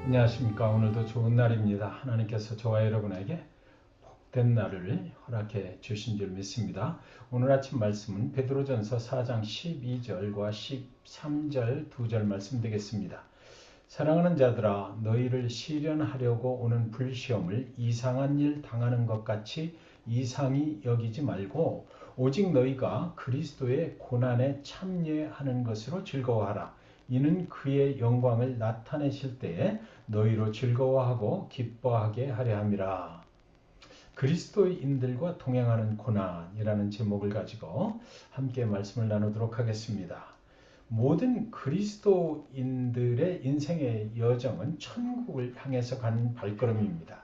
안녕하십니까. 오늘도 좋은 날입니다. 하나님께서 저와 여러분에게 복된 날을 허락해 주신 줄 믿습니다. 오늘 아침 말씀은 베드로전서 4장 12절과 13절 2절 말씀 되겠습니다. 사랑하는 자들아, 너희를 시련하려고 오는 불시험을 이상한 일 당하는 것 같이 이상히 여기지 말고 오직 너희가 그리스도의 고난에 참여하는 것으로 즐거워하라. 이는 그의 영광을 나타내실 때에 너희로 즐거워하고 기뻐하게 하려 함이라. 그리스도인들과 동행하는 고난이라는 제목을 가지고 함께 말씀을 나누도록 하겠습니다. 모든 그리스도인들의 인생의 여정은 천국을 향해서 가는 발걸음입니다.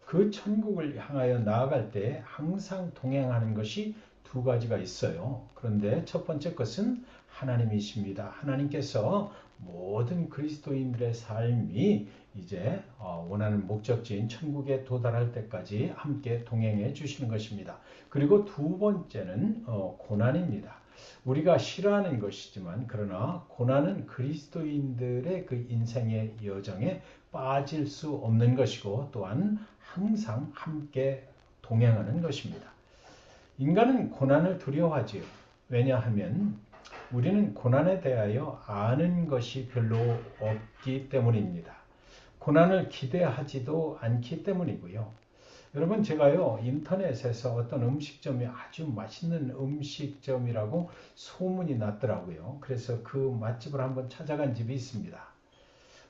그 천국을 향하여 나아갈 때 항상 동행하는 것이 두 가지가 있어요. 그런데 첫 번째 것은 하나님이십니다. 하나님께서 모든 그리스도인들의 삶이 이제 원하는 목적지인 천국에 도달할 때까지 함께 동행해 주시는 것입니다. 그리고 두 번째는 고난입니다. 우리가 싫어하는 것이지만 그러나 고난은 그리스도인들의 그 인생의 여정에 빠질 수 없는 것이고 또한 항상 함께 동행하는 것입니다. 인간은 고난을 두려워하지요. 왜냐하면 우리는 고난에 대하여 아는 것이 별로 없기 때문입니다. 고난을 기대하지도 않기 때문이고요. 여러분, 제가요 인터넷에서 어떤 음식점이 아주 맛있는 음식점이라고 소문이 났더라고요. 그래서 그 맛집을 한번 찾아간 집이 있습니다.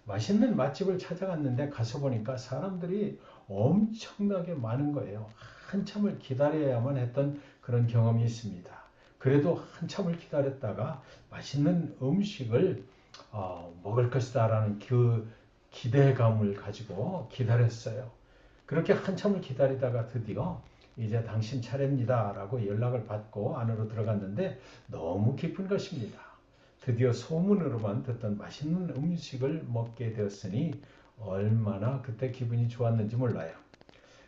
맛있는 맛집을 찾아갔는데 가서 보니까 사람들이 엄청나게 많은 거예요. 한참을 기다려야만 했던 그런 경험이 있습니다. 그래도 한참을 기다렸다가 맛있는 음식을 먹을 것이다 라는 그 기대감을 가지고 기다렸어요. 그렇게 한참을 기다리다가 드디어 이제 당신 차례입니다 라고 연락을 받고 안으로 들어갔는데 너무 기쁜 것입니다. 드디어 소문으로만 듣던 맛있는 음식을 먹게 되었으니 얼마나 그때 기분이 좋았는지 몰라요.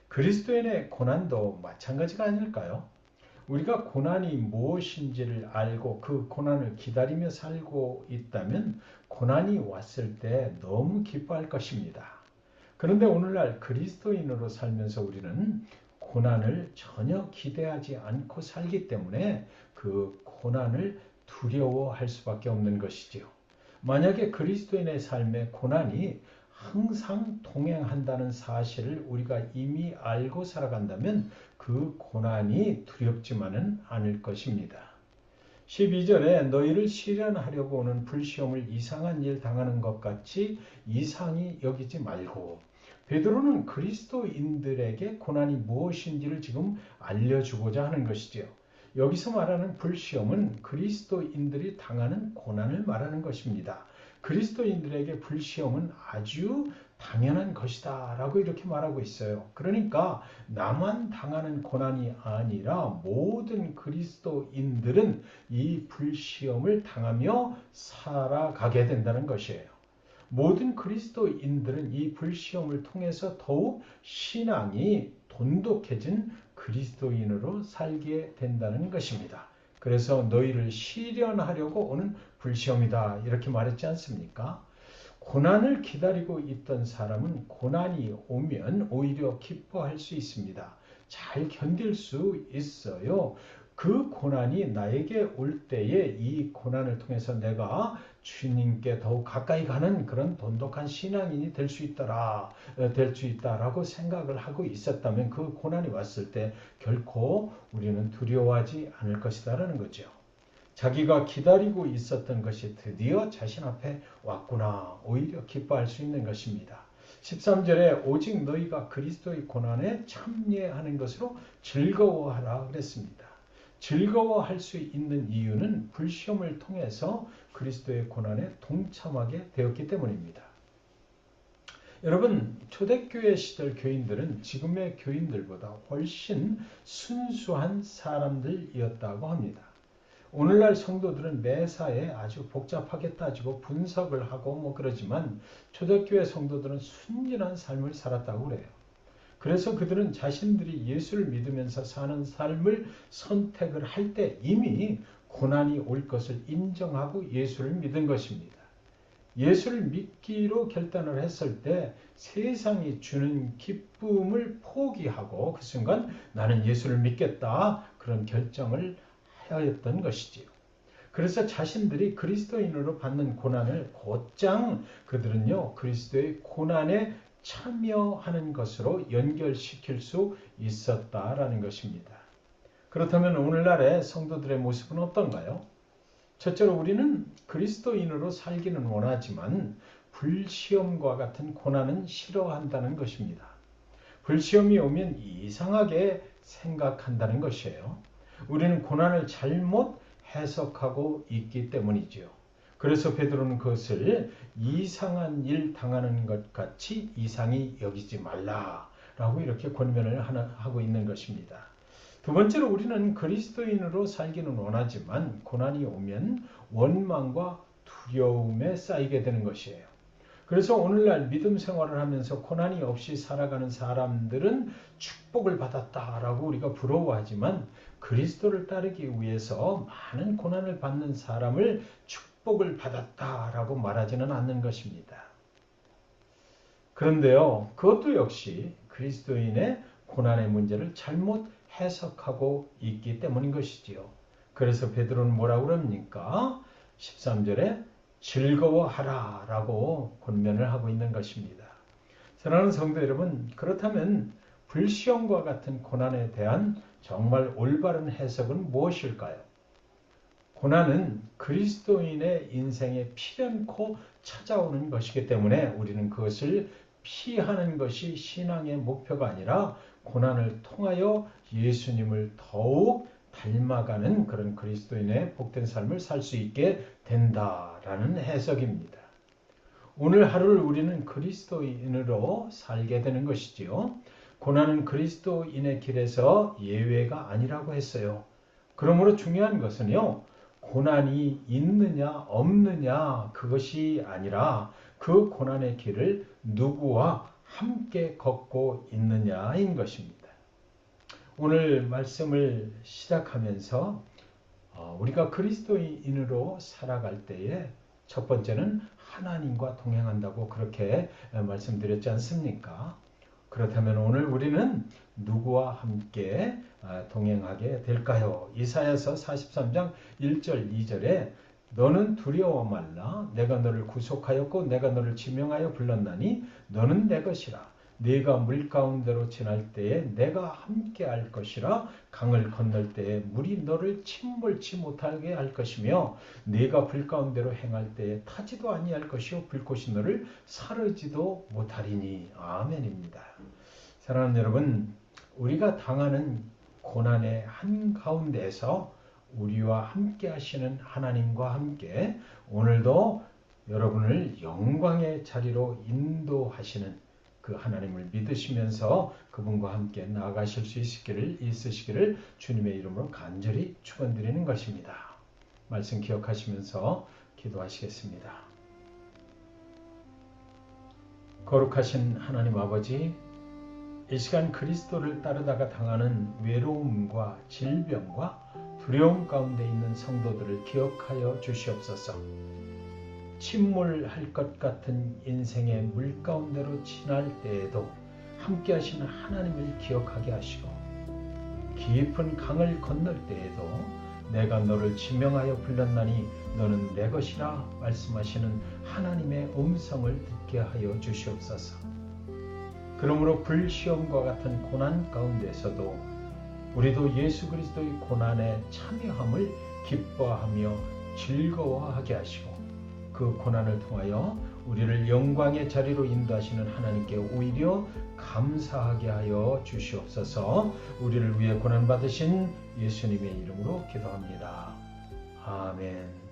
그리스도인의 고난도 마찬가지가 아닐까요? 우리가 고난이 무엇인지를 알고 그 고난을 기다리며 살고 있다면 고난이 왔을 때 너무 기뻐할 것입니다. 그런데 오늘날 그리스도인으로 살면서 우리는 고난을 전혀 기대하지 않고 살기 때문에 그 고난을 두려워할 수밖에 없는 것이지요. 만약에 그리스도인의 삶에 고난이 항상 동행한다는 사실을 우리가 이미 알고 살아간다면 그 고난이 두렵지만은 않을 것입니다. 12절에 너희를 시련하려고 오는 불시험을 이상한 일 당하는 것 같이 이상히 여기지 말고, 베드로는 그리스도인들에게 고난이 무엇인지를 지금 알려주고자 하는 것이지요. 여기서 말하는 불시험은 그리스도인들이 당하는 고난을 말하는 것입니다. 그리스도인들에게 불시험은 아주 당연한 것이다 라고 이렇게 말하고 있어요. 그러니까 나만 당하는 고난이 아니라 모든 그리스도인들은 이 불시험을 당하며 살아가게 된다는 것이에요. 모든 그리스도인들은 이 불시험을 통해서 더욱 신앙이 돈독해진 그리스도인으로 살게 된다는 것입니다. 그래서 너희를 시련하려고 오는 불시험이다 이렇게 말했지 않습니까? 고난을 기다리고 있던 사람은 고난이 오면 오히려 기뻐할 수 있습니다. 잘 견딜 수 있어요. 그 고난이 나에게 올 때에 이 고난을 통해서 내가 주님께 더욱 가까이 가는 그런 돈독한 신앙인이 될 수 있다라고 생각을 하고 있었다면 그 고난이 왔을 때 결코 우리는 두려워하지 않을 것이다라는 거죠. 자기가 기다리고 있었던 것이 드디어 자신 앞에 왔구나. 오히려 기뻐할 수 있는 것입니다. 13절에 오직 너희가 그리스도의 고난에 참여하는 것으로 즐거워하라 그랬습니다. 즐거워할 수 있는 이유는 불시험을 통해서 그리스도의 고난에 동참하게 되었기 때문입니다. 여러분, 초대교회 시절 교인들은 지금의 교인들보다 훨씬 순수한 사람들이었다고 합니다. 오늘날 성도들은 매사에 아주 복잡하게 따지고 분석을 하고 그러지만 초대교회 성도들은 순진한 삶을 살았다고 그래요. 그래서 그들은 자신들이 예수를 믿으면서 사는 삶을 선택을 할 때 이미 고난이 올 것을 인정하고 예수를 믿은 것입니다. 예수를 믿기로 결단을 했을 때 세상이 주는 기쁨을 포기하고 그 순간 나는 예수를 믿겠다 그런 결정을 하였던 것이지요. 그래서 자신들이 그리스도인으로 받는 고난을 곧장 그들은요 그리스도의 고난에 참여하는 것으로 연결시킬 수 있었다라는 것입니다. 그렇다면 오늘날의 성도들의 모습은 어떤가요? 첫째로 우리는 그리스도인으로 살기는 원하지만 불시험과 같은 고난은 싫어한다는 것입니다. 불시험이 오면 이상하게 생각한다는 것이에요. 우리는 고난을 잘못 해석하고 있기 때문이지요. 그래서 베드로는 그것을 이상한 일 당하는 것 같이 이상히 여기지 말라라고 이렇게 권면을 하고 있는 것입니다. 두 번째로 우리는 그리스도인으로 살기는 원하지만 고난이 오면 원망과 두려움에 쌓이게 되는 것이에요. 그래서 오늘날 믿음 생활을 하면서 고난이 없이 살아가는 사람들은 축복을 받았다라고 우리가 부러워하지만 그리스도를 따르기 위해서 많은 고난을 받는 사람을 축복을 받았다라고 말하지는 않는 것입니다. 그런데요, 그것도 역시 그리스도인의 고난의 문제를 잘못 해석하고 있기 때문인 것이지요. 그래서 베드로는 뭐라고 그럽니까? 13절에 즐거워하라 라고 권면을 하고 있는 것입니다. 사랑하는 성도 여러분, 그렇다면 불시험과 같은 고난에 대한 정말 올바른 해석은 무엇일까요? 고난은 그리스도인의 인생에 필연코 찾아오는 것이기 때문에 우리는 그것을 피하는 것이 신앙의 목표가 아니라 고난을 통하여 예수님을 더욱 닮아가는 그런 그리스도인의 복된 삶을 살 수 있게 된다라는 해석입니다. 오늘 하루를 우리는 그리스도인으로 살게 되는 것이지요. 고난은 그리스도인의 길에서 예외가 아니라고 했어요. 그러므로 중요한 것은요. 고난이 있느냐 없느냐 그것이 아니라 그 고난의 길을 누구와 함께 걷고 있느냐인 것입니다. 오늘 말씀을 시작하면서 우리가 그리스도인으로 살아갈 때에 첫 번째는 하나님과 동행한다고 그렇게 말씀드렸지 않습니까? 그렇다면 오늘 우리는 누구와 함께 동행하게 될까요? 이사야서 43장 1절 2절에 너는 두려워 말라 내가 너를 구속하였고 내가 너를 지명하여 불렀나니 너는 내 것이라 네가 물 가운데로 지날 때에 내가 함께 할 것이라 강을 건널 때에 물이 너를 침몰치 못하게 할 것이며 네가 불 가운데로 행할 때에 타지도 아니할 것이요 불꽃이 너를 사르지도 못하리니. 아멘입니다. 사랑하는 여러분, 우리가 당하는 고난의 한가운데에서 우리와 함께 하시는 하나님과 함께 오늘도 여러분을 영광의 자리로 인도하시는 그 하나님을 믿으시면서 그분과 함께 나아가실 수 있으시기를 주님의 이름으로 간절히 축원드리는 것입니다. 말씀 기억하시면서 기도하시겠습니다. 거룩하신 하나님 아버지, 이 시간 그리스도를 따르다가 당하는 외로움과 질병과 두려움 가운데 있는 성도들을 기억하여 주시옵소서. 침몰할 것 같은 인생의 물 가운데로 지날 때에도 함께 하시는 하나님을 기억하게 하시고 깊은 강을 건널 때에도 내가 너를 지명하여 불렀나니 너는 내 것이라 말씀하시는 하나님의 음성을 듣게 하여 주시옵소서. 그러므로 불시험과 같은 고난 가운데서도 우리도 예수 그리스도의 고난에 참여함을 기뻐하며 즐거워하게 하시고 그 고난을 통하여 우리를 영광의 자리로 인도하시는 하나님께 오히려 감사하게 하여 주시옵소서. 우리를 위해 고난받으신 예수님의 이름으로 기도합니다. 아멘.